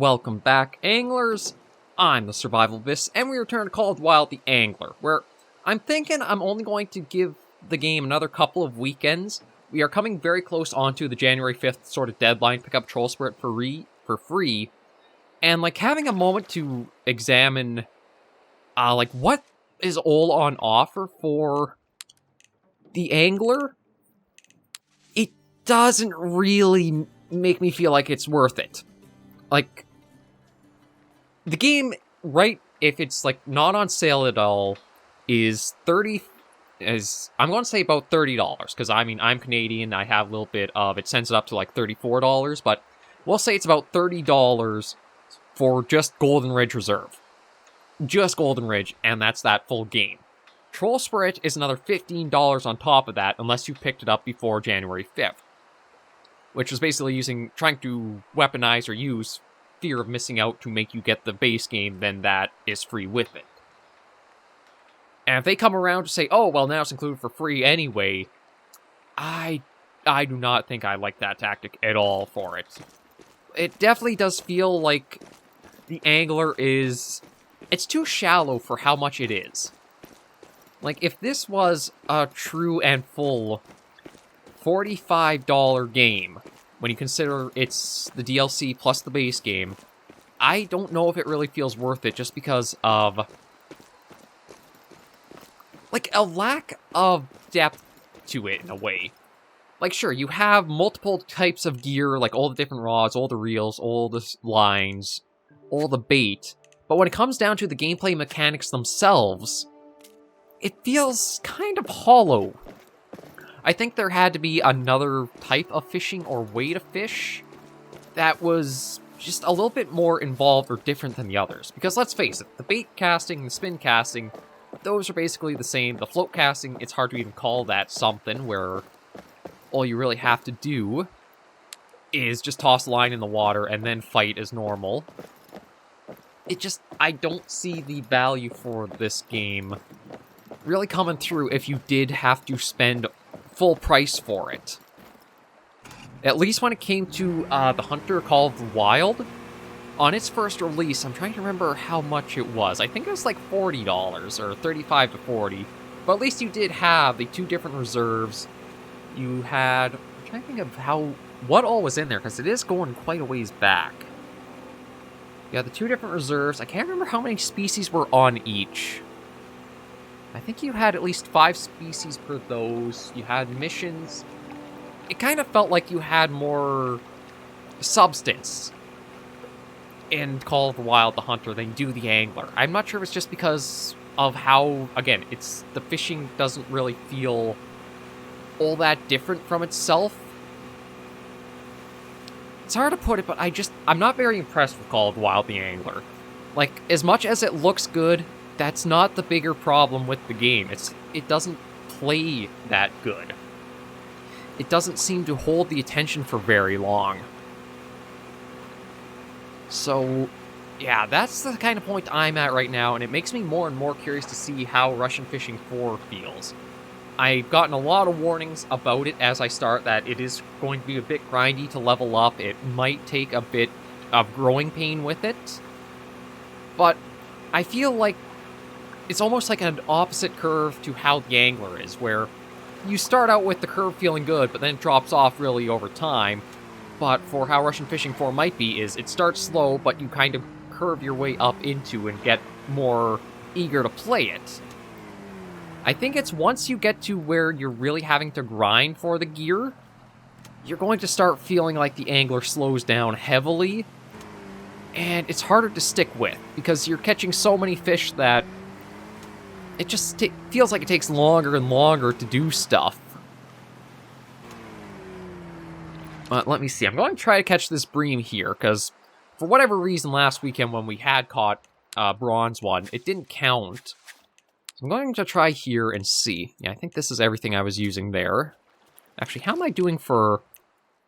Welcome back, anglers. I'm the Survival Abyss, and we return to Call of the Wild, the Angler, where I'm thinking I'm only going to give the game another couple of weekends. We are coming very close onto the January 5th sort of deadline to pick up Trollsporet for free, and having a moment to examine what is all on offer for the Angler. It doesn't really make me feel like it's worth it. The game, right, if it's, not on sale at all, is I'm going to say about $30, because, I'm Canadian, I have a little bit of, it sends it up to, $34, but we'll say it's about $30 for just Golden Ridge Reserve. Just Golden Ridge, and that's that full game. Trollsporet is another $15 on top of that, unless you picked it up before January 5th. Which was basically trying to weaponize or use fear of missing out to make you get the base game, then that is free with it. And if they come around to say, oh, well, now it's included for free anyway, I do not think I like that tactic at all for it. It definitely does feel like the Angler it's too shallow for how much it is. If this was a true and full $45 game, when you consider it's the DLC plus the base game, I don't know if it really feels worth it just because of, a lack of depth to it in a way. Sure, you have multiple types of gear, all the different rods, all the reels, all the lines, all the bait, but when it comes down to the gameplay mechanics themselves, it feels kind of hollow. I think there had to be another type of fishing or way to fish that was just a little bit more involved or different than the others. Because let's face it, the bait casting, the spin casting, those are basically the same. The float casting, it's hard to even call that something, where all you really have to do is just toss the line in the water and then fight as normal. I don't see the value for this game really coming through if you did have to spend full price for it. At least when it came to theHunter, Call of the Wild, on its first release, I'm trying to remember how much it was. I think it was $40 or $35 to $40, but at least you did have the two different reserves. You had, I'm trying to think of what all was in there, because it is going quite a ways back. You had the two different reserves. I can't remember how many species were on each. I think you had at least 5 species per those. You had missions. It kind of felt like you had more substance in Call of the Wild, the Hunter, than you do the Angler. I'm not sure if it's just because of how, again, the fishing doesn't really feel all that different from itself. It's hard to put it, but I'm not very impressed with Call of the Wild, the Angler. As much as it looks good, that's not the bigger problem with the game. It doesn't play that good. It doesn't seem to hold the attention for very long. So, yeah, that's the kind of point I'm at right now, and it makes me more and more curious to see how Russian Fishing 4 feels. I've gotten a lot of warnings about it as I start that it is going to be a bit grindy to level up. It might take a bit of growing pain with it. But I feel like it's almost like an opposite curve to how the Angler is, where you start out with the curve feeling good, but then it drops off really over time. But for how Russian Fishing 4 might be, is it starts slow, but you kind of curve your way up into and get more eager to play it. I think it's once you get to where you're really having to grind for the gear, you're going to start feeling like the Angler slows down heavily, and it's harder to stick with, because you're catching so many fish that it just feels like it takes longer and longer to do stuff. But let me see. I'm going to try to catch this bream here, because for whatever reason last weekend when we had caught bronze one, it didn't count. So I'm going to try here and see. Yeah, I think this is everything I was using there. Actually, how am I doing for...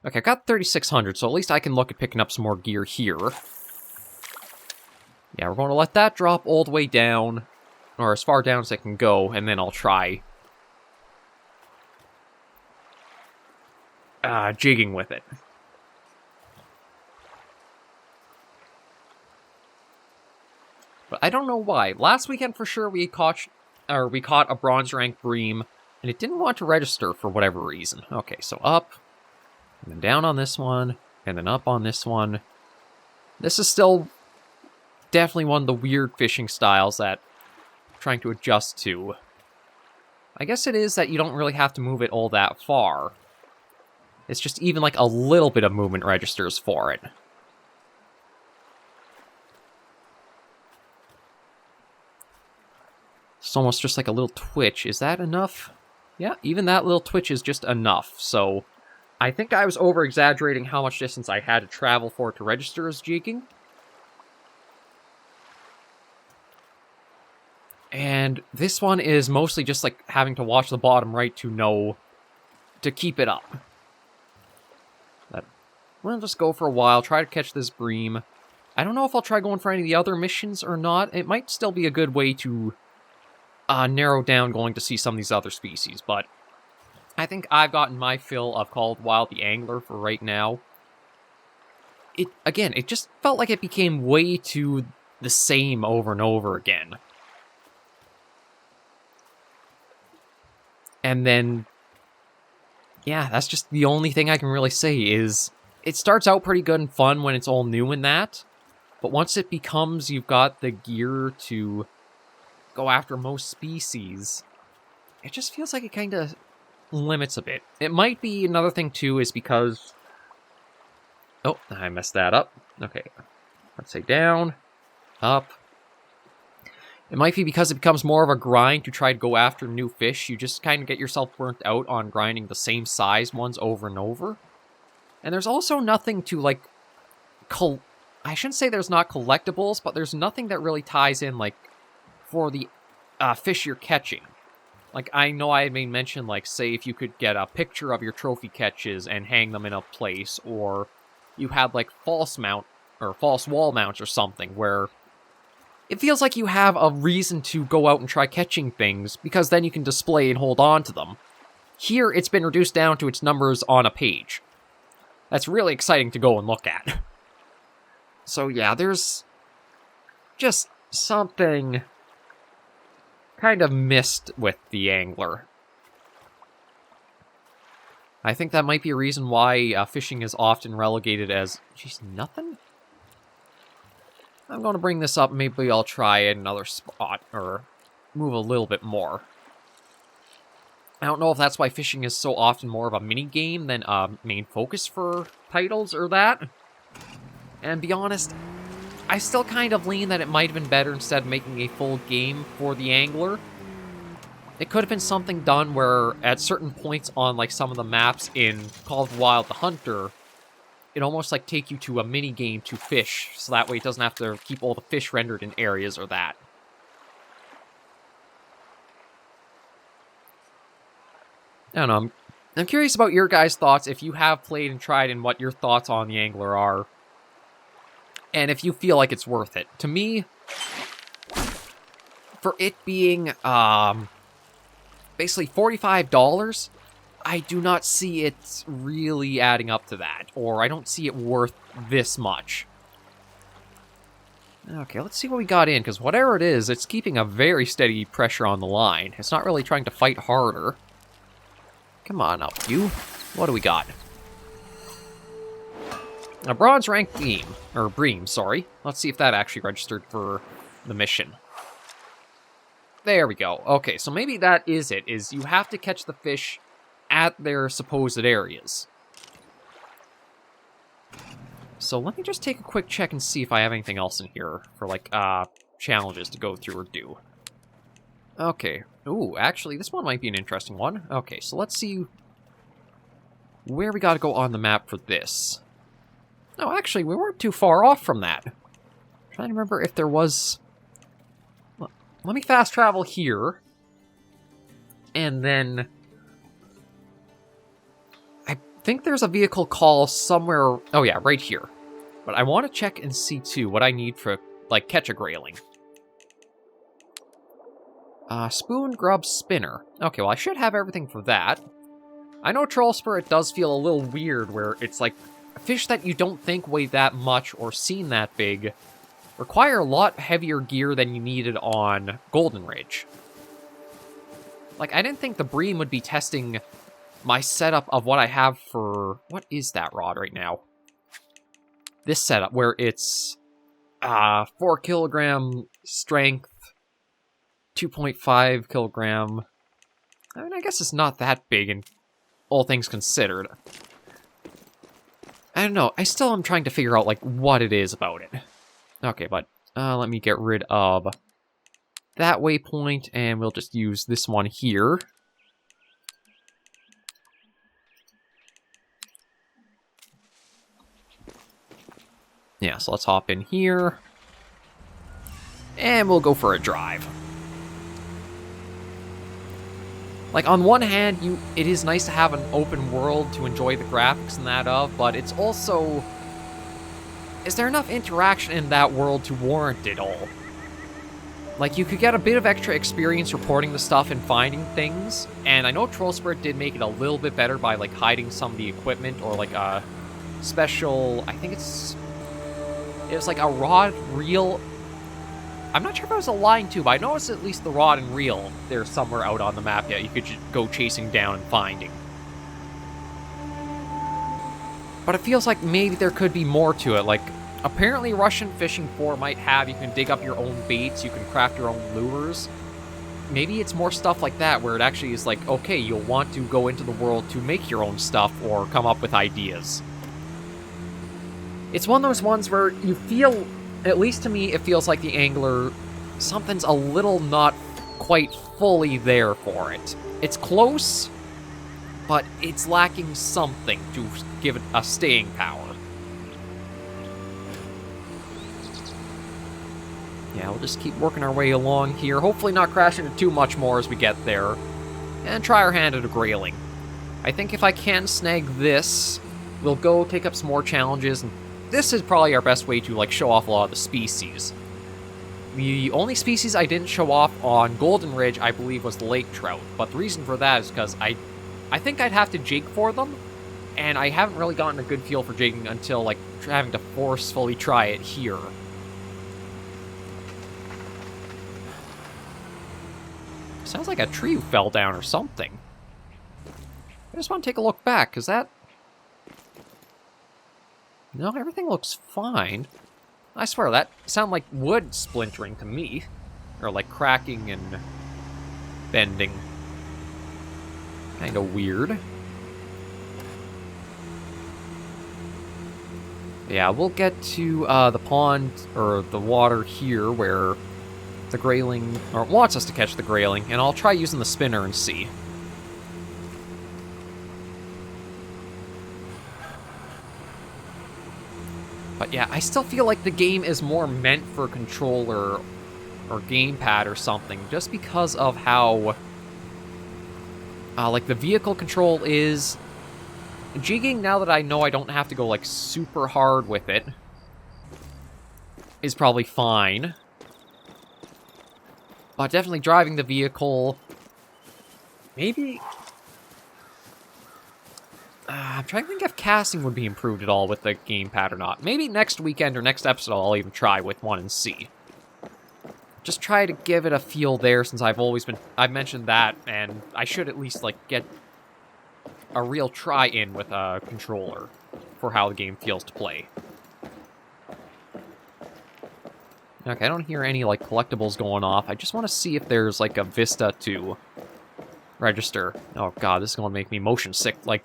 Okay, I got 3,600, so at least I can look at picking up some more gear here. Yeah, we're going to let that drop all the way down, or as far down as it can go, and then I'll try jigging with it. I don't know why. Last weekend for sure we caught a bronze rank bream, and it didn't want to register for whatever reason. Okay, so up, and then down on this one, and then up on this one. This is still definitely one of the weird fishing styles that I'm trying to adjust to. I guess it is that you don't really have to move it all that far. It's just even like a little bit of movement registers for it. It's almost just like a little twitch. Is that enough? Yeah, even that little twitch is just enough. So I think I was over-exaggerating how much distance I had to travel for it to register as jigging. And this one is mostly just like having to watch the bottom right to know to keep it up. We'll just go for a while, try to catch this bream. I don't know if I'll try going for any of the other missions or not. It might still be a good way to narrow down going to see some of these other species, but I think I've gotten my fill of Call of the Wild the Angler for right now. It just felt like it became way too the same over and over again. And then, yeah, that's just the only thing I can really say is it starts out pretty good and fun when it's all new in that, but once it becomes you've got the gear to go after most species, it just feels like it kind of limits a bit. It might be another thing too is because... Oh, I messed that up. Okay, let's say down, up. It might be because it becomes more of a grind to try to go after new fish. You just kind of get yourself burnt out on grinding the same size ones over and over. And there's also nothing to, like, I shouldn't say there's not collectibles, but there's nothing that really ties in, like, for the fish you're catching. Like, I know I made mention, like, say if you could get a picture of your trophy catches and hang them in a place, or you had, like, false wall mounts or something, where it feels like you have a reason to go out and try catching things, because then you can display and hold on to them. Here, it's been reduced down to its numbers on a page. That's really exciting to go and look at. So yeah, there's just something kind of missed with the Angler. I think that might be a reason why fishing is often relegated as... Jeez, nothing? I'm going to bring this up, maybe I'll try another spot, or move a little bit more. I don't know if that's why fishing is so often more of a mini-game than a main focus for titles or that. And to be honest, I still kind of lean that it might have been better instead of making a full game for the Angler. It could have been something done where at certain points on like some of the maps in Call of the Wild theHunter, it almost like take you to a mini-game to fish, so that way it doesn't have to keep all the fish rendered in areas or that. I don't know, I'm curious about your guys' thoughts, if you have played and tried, and what your thoughts on the Angler are. And if you feel like it's worth it. To me, for it being, basically $45, I do not see it really adding up to that. Or I don't see it worth this much. Okay, let's see what we got in, because whatever it is, it's keeping a very steady pressure on the line. It's not really trying to fight harder. Come on up, you. What do we got? A bronze rank beam, or bream, sorry. Let's see if that actually registered for the mission. There we go. Okay, so maybe that is it, is you have to catch the fish at their supposed areas. So let me just take a quick check and see if I have anything else in here for, like, challenges to go through or do. Okay. Ooh, actually, this one might be an interesting one. Okay, so let's see where we gotta go on the map for this. No, actually, we weren't too far off from that. I'm trying to remember if there was... Let me fast travel here. And then... I think there's a vehicle call somewhere... Oh yeah, right here. But I want to check and see, too, what I need for, like, catch a grayling. Spoon, grub, spinner. Okay, well, I should have everything for that. I know Trollsporet does feel a little weird, where it's like a fish that you don't think weigh that much or seem that big require a lot heavier gear than you needed on Golden Ridge. Like, I didn't think the Bream would be testing my setup of what I have for... What is that rod right now? This setup, where it's 4 kilogram strength, 2.5 kilogram... I mean, I guess it's not that big in all things considered. I don't know, I still am trying to figure out, like, what it is about it. Okay, but let me get rid of that waypoint, and we'll just use this one here. Yeah, so let's hop in here. And we'll go for a drive. Like, on one hand, it is nice to have an open world to enjoy the graphics and that of, but it's also... Is there enough interaction in that world to warrant it all? Like, you could get a bit of extra experience reporting the stuff and finding things, and I know Trollsporet did make it a little bit better by, like, hiding some of the equipment, or, like, a special... I think it's... It was, like, a rod reel... I'm not sure if it was a line too, but I know it's at least the rod and reel there somewhere out on the map that you could go chasing down and finding. But it feels like maybe there could be more to it. Like, apparently Russian Fishing 4 might have, you can dig up your own baits, you can craft your own lures. Maybe it's more stuff like that, where it actually is like, okay, you'll want to go into the world to make your own stuff or come up with ideas. It's one of those ones where you feel... At least to me, it feels like the angler, something's a little not quite fully there for it. It's close, but it's lacking something to give it a staying power. Yeah, we'll just keep working our way along here, hopefully not crash into too much more as we get there, and try our hand at a grayling. I think if I can snag this, we'll go take up some more challenges, and this is probably our best way to, like, show off a lot of the species. The only species I didn't show off on Golden Ridge, I believe, was the lake trout. But the reason for that is because I think I'd have to jig for them, and I haven't really gotten a good feel for jigging until, like, having to forcefully try it here. Sounds like a tree fell down or something. I just want to take a look back, because that... No, everything looks fine. I swear, that sounded like wood splintering to me. Or like cracking and bending. Kinda weird. Yeah, we'll get to the pond, or the water here, where the grayling, or wants us to catch the grayling, and I'll try using the spinner and see. But yeah, I still feel like the game is more meant for controller or gamepad or something, just because of how, like, the vehicle control is... Jigging, now that I know I don't have to go, like, super hard with it, is probably fine. But definitely driving the vehicle... Maybe... I'm trying to think if casting would be improved at all with the gamepad or not. Maybe next weekend or next episode I'll even try with one and see. Just try to give it a feel there, since I've mentioned that, and I should at least, like, get a real try in with a controller for how the game feels to play. Okay, I don't hear any, like, collectibles going off. I just want to see if there's, like, a vista to register. Oh god, this is going to make me motion sick, like...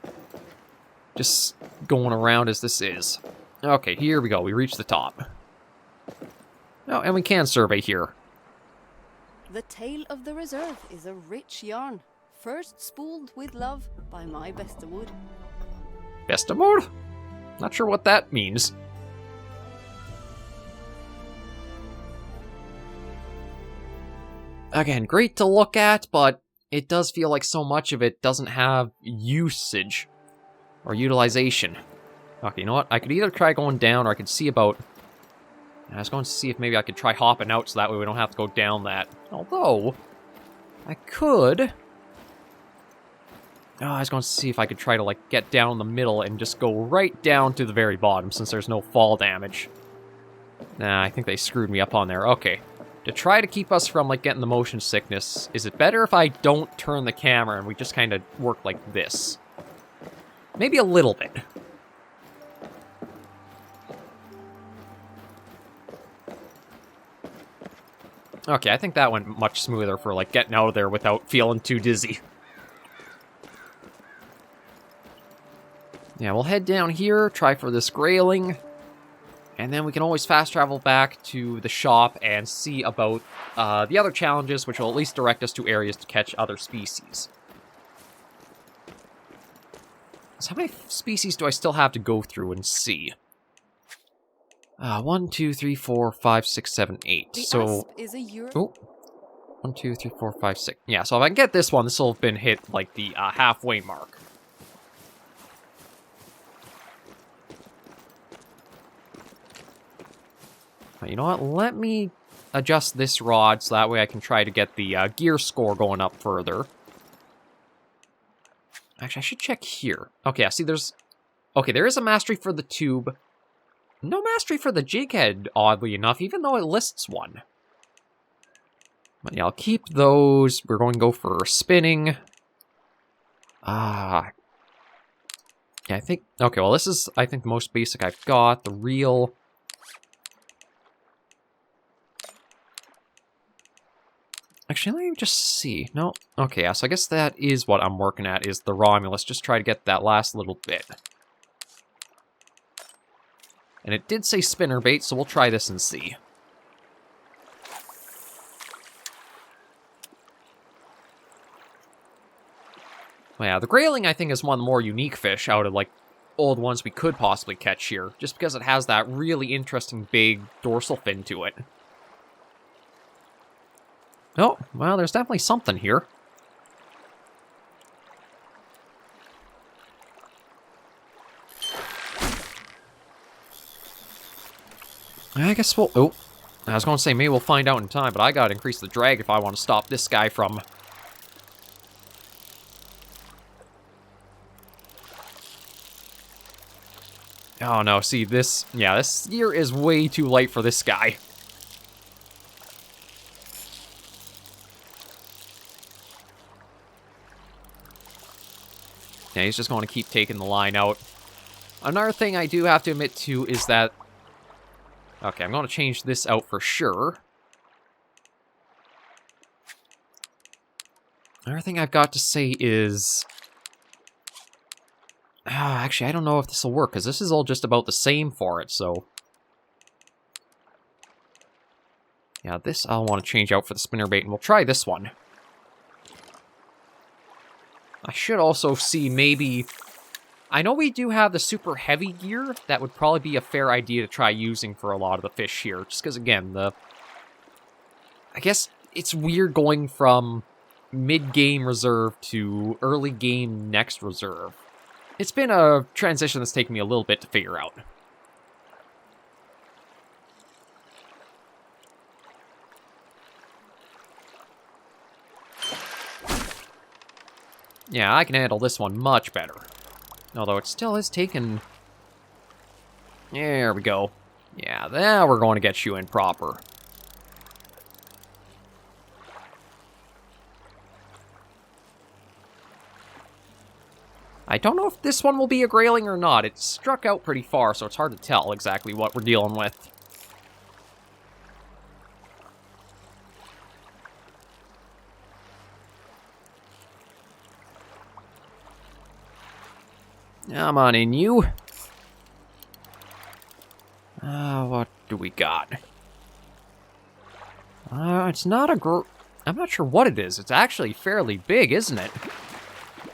Just going around as this is. Okay, here we go. We reached the top. Oh, and we can survey here. The Tale of the Reserve is a rich yarn, first spooled with love by my bestemor. Bestemor? Not sure what that means. Again, great to look at, but it does feel like so much of it doesn't have usage. Or utilization. Okay, you know what? I could either try going down, or I could see about... I was going to see if maybe I could try hopping out, so that way we don't have to go down that. Although, I could... Oh, I was going to see if I could try to, like, get down the middle and just go right down to the very bottom, since there's no fall damage. Nah, I think they screwed me up on there. Okay. To try to keep us from, like, getting the motion sickness, is it better if I don't turn the camera and we just kind of work like this? Maybe a little bit. Okay, I think that went much smoother for, like, getting out of there without feeling too dizzy. Yeah, we'll head down here, try for this grayling, and then we can always fast travel back to the shop and see about the other challenges, which will at least direct us to areas to catch other species. So how many species do I still have to go through and see? 1, 2, 3, 4, 5, 6, 7, 8. The So, asp is a Euro. oh, 1, 2, 3, 4, 5, 6. Yeah, so if I can get this one, this will have been hit, like, the halfway mark. You know what? Let me adjust this rod so that way I can try to get the gear score going up further. Actually, I should check here. Okay, I see there's... Okay, there is a mastery for the tube. No mastery for the jig head, oddly enough, even though it lists one. But yeah, I'll keep those. We're going to go for spinning. Yeah, I think... Okay, well, this is, I think, the most basic I've got. The reel... Actually, let me just see. No. Okay, yeah, so I guess that is what I'm working at, is the Romulus. Just try to get that last little bit. And it did say spinnerbait, so we'll try this and see. Well, yeah, the grayling, I think, is one of the more unique fish out of, like, all the ones we could possibly catch here. Just because it has that really interesting big dorsal fin to it. Oh, well, there's definitely something here. I guess we'll... Oh, I was going to say maybe we'll find out in time, but I gotta increase the drag if I want to stop this guy from... Oh no, see this... Yeah, this gear is way too light for this guy. Yeah, he's just going to keep taking the line out. Another thing I do have to admit to is that... Okay, I'm going to change this out for sure. Another thing I've got to say is... actually, I don't know if this will work, because this is all just about the same for it, so... Yeah, this I'll want to change out for the spinnerbait, and we'll try this one. I should also see maybe... I know we do have the super heavy gear. That would probably be a fair idea to try using for a lot of the fish here. Just because, again, the... I guess it's weird going from mid-game reserve to early-game next reserve. It's been a transition that's taken me a little bit to figure out. Yeah, I can handle this one much better. Although it still is taking... There we go. Yeah, now we're going to get you in proper. I don't know if this one will be a grayling or not. It struck out pretty far, so it's hard to tell exactly what we're dealing with. Come on in, you. What do we got? It's not a I'm not sure what it is. It's actually fairly big, isn't it?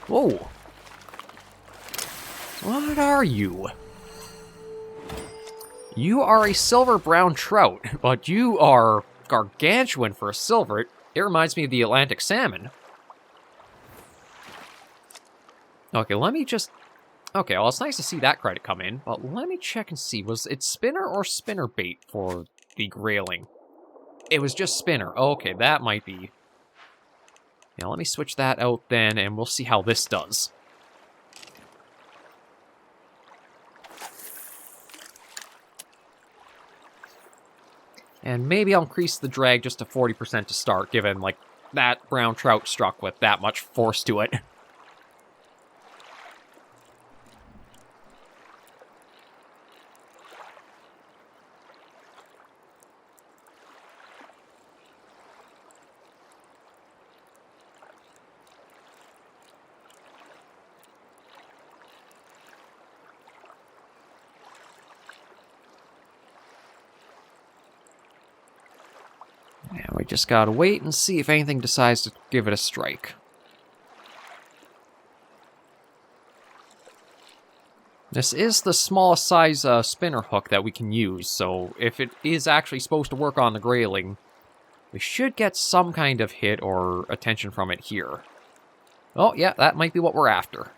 Whoa. What are you? You are a silver brown trout, but you are gargantuan for a silver. It reminds me of the Atlantic salmon. Okay, let me just... Okay, well, it's nice to see that credit come in, but let me check and see. Was it spinner or spinnerbait for the grayling? It was just spinner. Okay, that might be... Yeah, let me switch that out then, and we'll see how this does. And maybe I'll increase the drag just to 40% to start, given, like, that brown trout struck with that much force to it. And we just gotta wait and see if anything decides to give it a strike. This is the smallest size spinner hook that we can use, so if it is actually supposed to work on the grayling, we should get some kind of hit or attention from it here. Oh, yeah, that might be what we're after.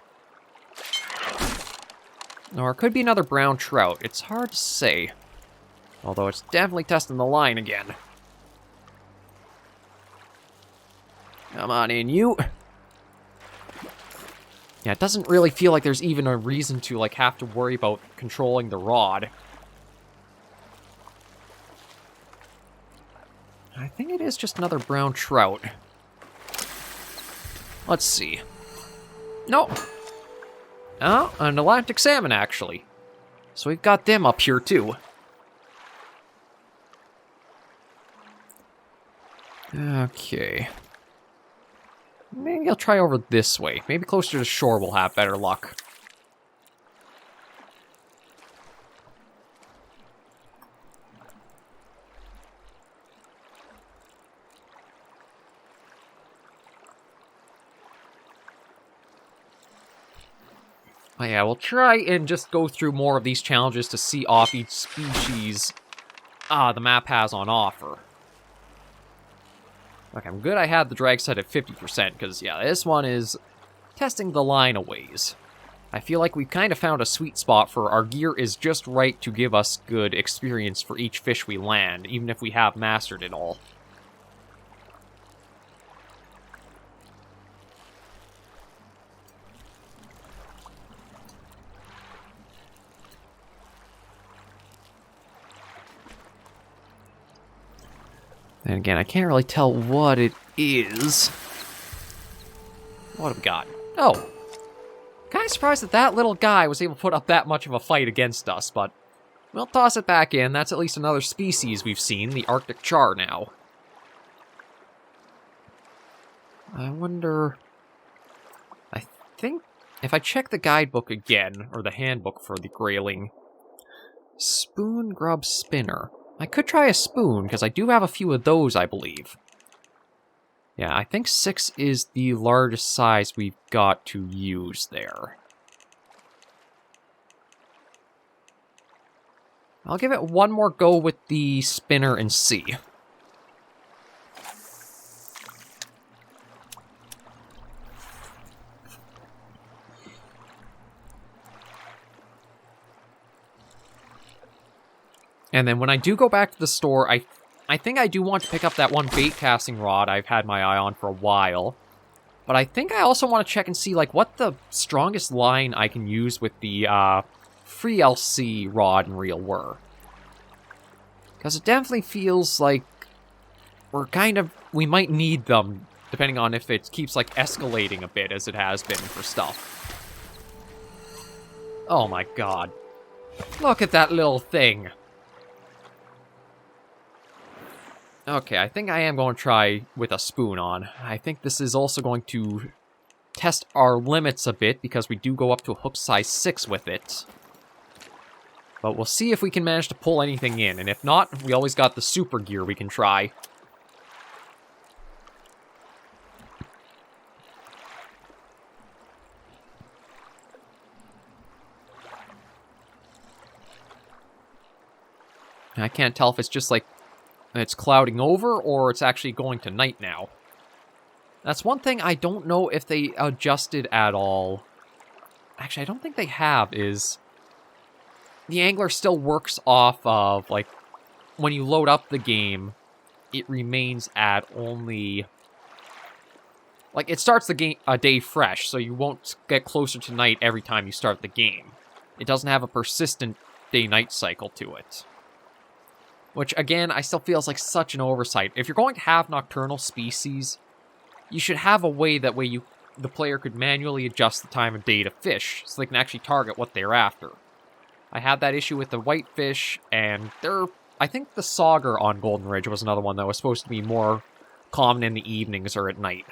Or it could be another brown trout. It's hard to say. Although it's definitely testing the line again. Come on in, you. Yeah, it doesn't really feel like there's even a reason to, like, have to worry about controlling the rod. I think it is just another brown trout. Let's see. No. Oh, an Atlantic salmon, actually. So we've got them up here, too. Okay. Maybe I'll try over this way. Maybe closer to shore we'll have better luck. Oh yeah, we'll try and just go through more of these challenges to see off each species the map has on offer. Okay, I'm good I had the drag set at 50%, because, yeah, this one is testing the line a ways. I feel like we've kind of found a sweet spot for our gear is just right to give us good experience for each fish we land, even if we have mastered it all. And again, I can't really tell what it is. What have we got? Oh. Kind of surprised that that little guy was able to put up that much of a fight against us, but we'll toss it back in. That's at least another species we've seen, the Arctic char now. I wonder... I think if I check the guidebook again, or the handbook for the grayling, spoon grub spinner. I could try a spoon, because I do have a few of those, I believe. Yeah, I think 6 is the largest size we've got to use there. I'll give it one more go with the spinner and see. And then when I do go back to the store, I think I do want to pick up that one bait casting rod I've had my eye on for a while. But I think I also want to check and see, like, what the strongest line I can use with the free LC rod and reel were. Because it definitely feels like we might need them, depending on if it keeps, like, escalating a bit as it has been for stuff. Oh my god. Look at that little thing. Okay, I think I am going to try with a spoon on. I think this is also going to test our limits a bit, because we do go up to a hook size 6 with it. But we'll see if we can manage to pull anything in, and if not, we always got the super gear we can try. I can't tell if it's just like it's clouding over, or it's actually going to night now. That's one thing I don't know if they adjusted at all. Actually, I don't think they have, is... the angler still works off of, like, when you load up the game, it remains at only... like, it starts the game a day fresh, so you won't get closer to night every time you start the game. It doesn't have a persistent day-night cycle to it. Which, again, I still feels like such an oversight. If you're going to have nocturnal species, you should have a way that the player could manually adjust the time of day to fish, so they can actually target what they're after. I had that issue with the whitefish, and I think the sauger on Golden Ridge was another one that was supposed to be more common in the evenings or at night.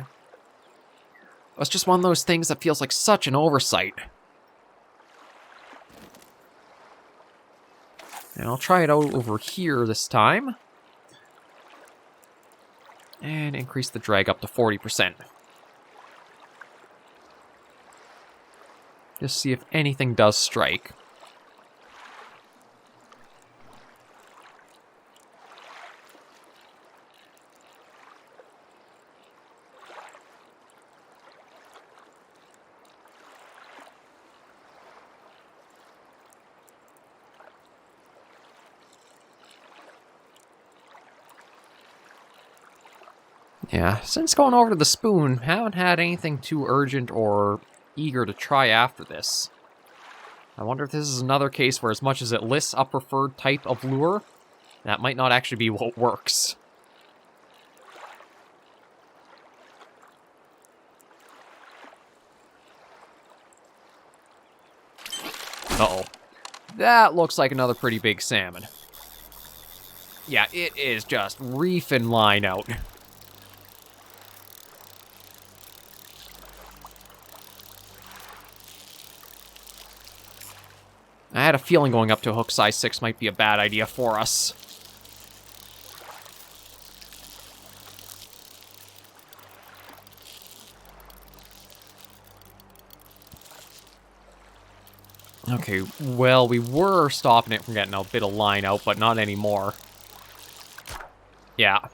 It's just one of those things that feels like such an oversight. And I'll try it out over here this time. And increase the drag up to 40%. Just see if anything does strike. Yeah, since going over to the spoon, haven't had anything too urgent or eager to try after this. I wonder if this is another case where as much as it lists a preferred type of lure, that might not actually be what works. Uh-oh. That looks like another pretty big salmon. Yeah, it is just reefing line out. I had a feeling going up to hook size 6 might be a bad idea for us. Okay, well, we were stopping it from getting a bit of line out, but not anymore. Yeah.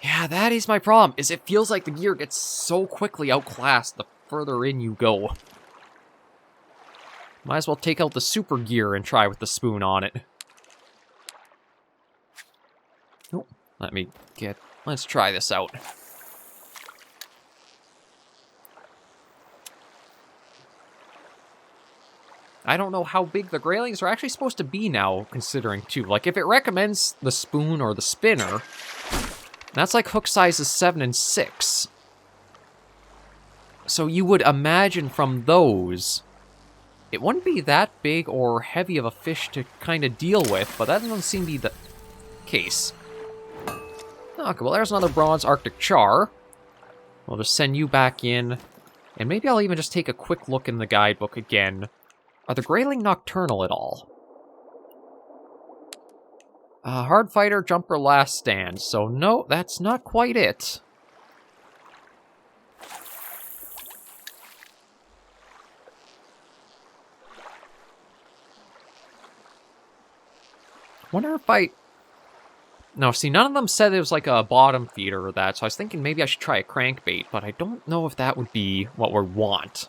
Yeah, that is my problem, is it feels like the gear gets so quickly outclassed the further in you go. Might as well take out the super gear and try with the spoon on it. Oh, let's try this out. I don't know how big the graylings are actually supposed to be now, considering, too. Like, if it recommends the spoon or the spinner, that's like hook sizes 7 and 6. So you would imagine from those, it wouldn't be that big or heavy of a fish to kind of deal with, but that doesn't seem to be the case. Okay, well, there's another bronze Arctic char. We'll just send you back in, and maybe I'll even just take a quick look in the guidebook again. Are the grayling nocturnal at all? Hard fighter, jumper, last stand. So no, that's not quite it. Wonder if No, see, none of them said it was like a bottom feeder or that, so I was thinking maybe I should try a crankbait, but I don't know if that would be what we want.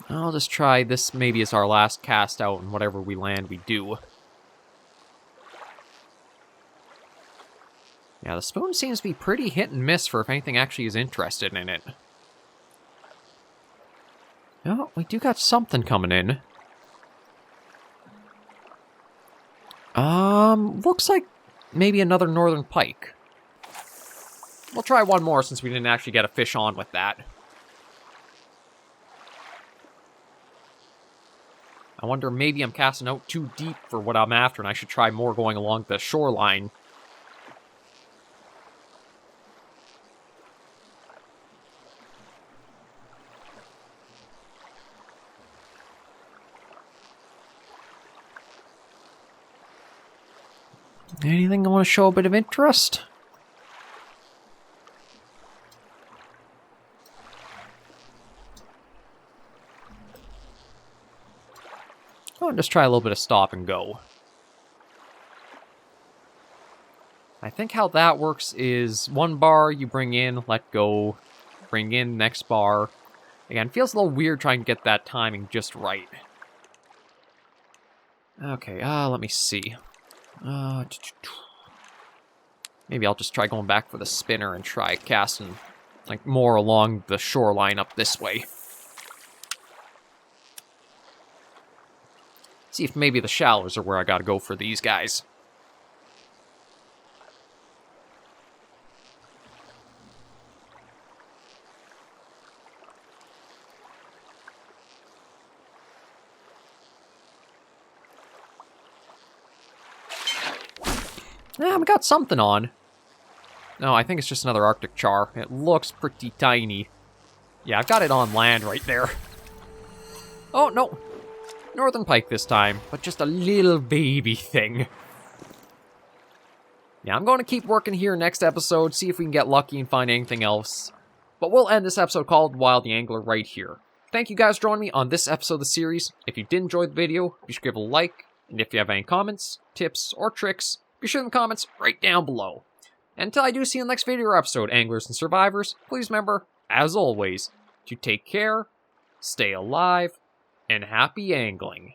I'll just try this maybe as our last cast out, and whatever we land, we do. Yeah, the spoon seems to be pretty hit and miss for if anything actually is interested in it. Oh, we do got something coming in. Looks like maybe another northern pike. We'll try one more since we didn't actually get a fish on with that. I wonder maybe I'm casting out too deep for what I'm after and I should try more going along the shoreline. Anything I want to show a bit of interest? I'll just try a little bit of stop and go. I think how that works is one bar you bring in, let go, bring in, next bar. Again, feels a little weird trying to get that timing just right. Okay, let me see. Maybe I'll just try going back for the spinner and try casting Like, more along the shoreline up this way. See if maybe the shallows are where I gotta go for these guys. Yeah, we got something on. No, I think it's just another Arctic char. It looks pretty tiny. Yeah, I've got it on land right there. Oh, no. Northern pike this time, but just a little baby thing. Yeah, I'm going to keep working here next episode, see if we can get lucky and find anything else. But we'll end this episode called Wild the Angler right here. Thank you guys for joining me on this episode of the series. If you did enjoy the video, be sure to give it a like. And if you have any comments, tips, or tricks, be sure in the comments right down below. And until I do see you in the next video or episode, anglers and survivors, please remember, as always, to take care, stay alive, and happy angling.